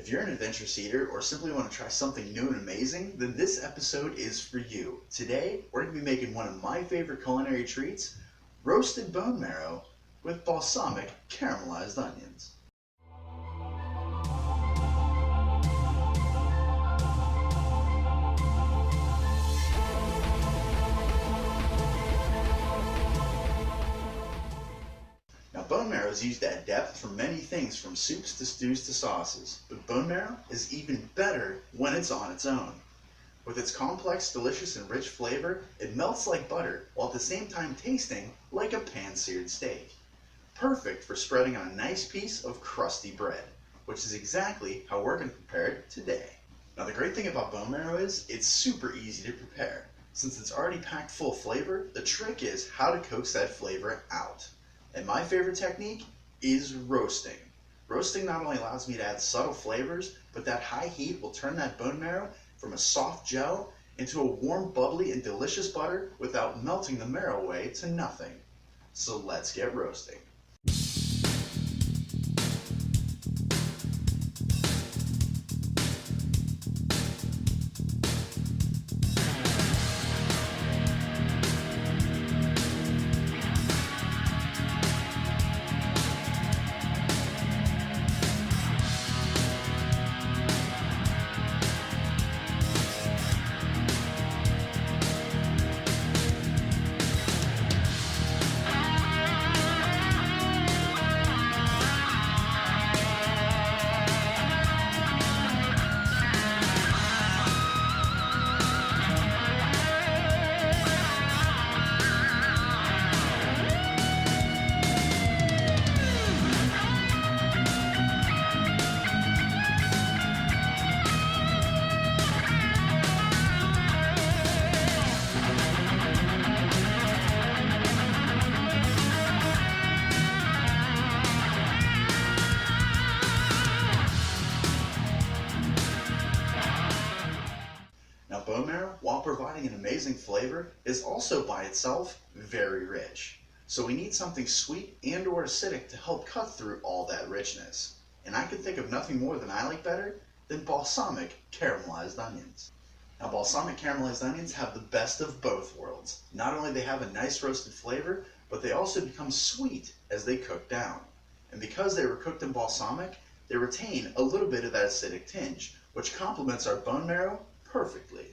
If you're an adventurous eater or simply want to try something new and amazing, then this episode is for you. Today, we're going to be making one of my favorite culinary treats, roasted bone marrow with balsamic caramelized onions. Now, bone marrow is used to add depth for many things from soups to stews to sauces, but bone marrow is even better when it's on its own. With its complex, delicious, and rich flavor, it melts like butter while at the same time tasting like a pan-seared steak. Perfect for spreading on a nice piece of crusty bread, which is exactly how we're going to prepare it today. Now, the great thing about bone marrow is it's super easy to prepare. Since it's already packed full of flavor, the trick is how to coax that flavor out. And my favorite technique is roasting. Roasting not only allows me to add subtle flavors, but that high heat will turn that bone marrow from a soft gel into a warm, bubbly, and delicious butter without melting the marrow away to nothing. So let's get roasting. Bone marrow, while providing an amazing flavor, is also by itself very rich. So we need something sweet and or acidic to help cut through all that richness. And I can think of nothing more than I like better than balsamic caramelized onions. Now, balsamic caramelized onions have the best of both worlds. Not only do they have a nice roasted flavor, but they also become sweet as they cook down. And because they were cooked in balsamic, they retain a little bit of that acidic tinge, which complements our bone marrow perfectly.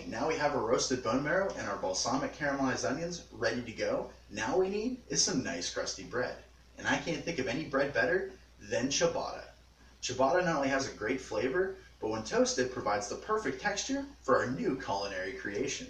Now we have our roasted bone marrow and our balsamic caramelized onions ready to go. Now we need is some nice crusty bread. And I can't think of any bread better than ciabatta. Ciabatta not only has a great flavor, but when toasted provides the perfect texture for our new culinary creation.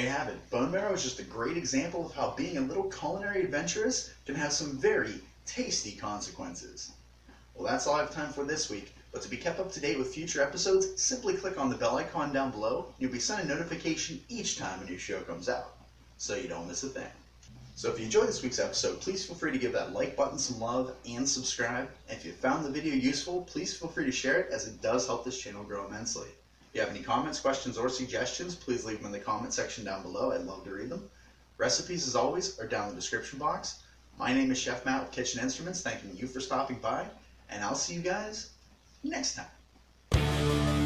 there you have it. Bone marrow is just a great example of how being a little culinary adventurous can have some very tasty consequences. Well, that's all I have time for this week, but to be kept up to date with future episodes, simply click on the bell icon down below, and you'll be sent a notification each time a new show comes out, so you don't miss a thing. So if you enjoyed this week's episode, please feel free to give that like button some love and subscribe. And if you found the video useful, please feel free to share it, as it does help this channel grow immensely. If you have any comments, questions, or suggestions, please leave them in the comment section down below. I'd love to read them. Recipes, as always, are down in the description box. My name is Chef Matt with Kitchen Instruments, thanking you for stopping by, and I'll see you guys next time.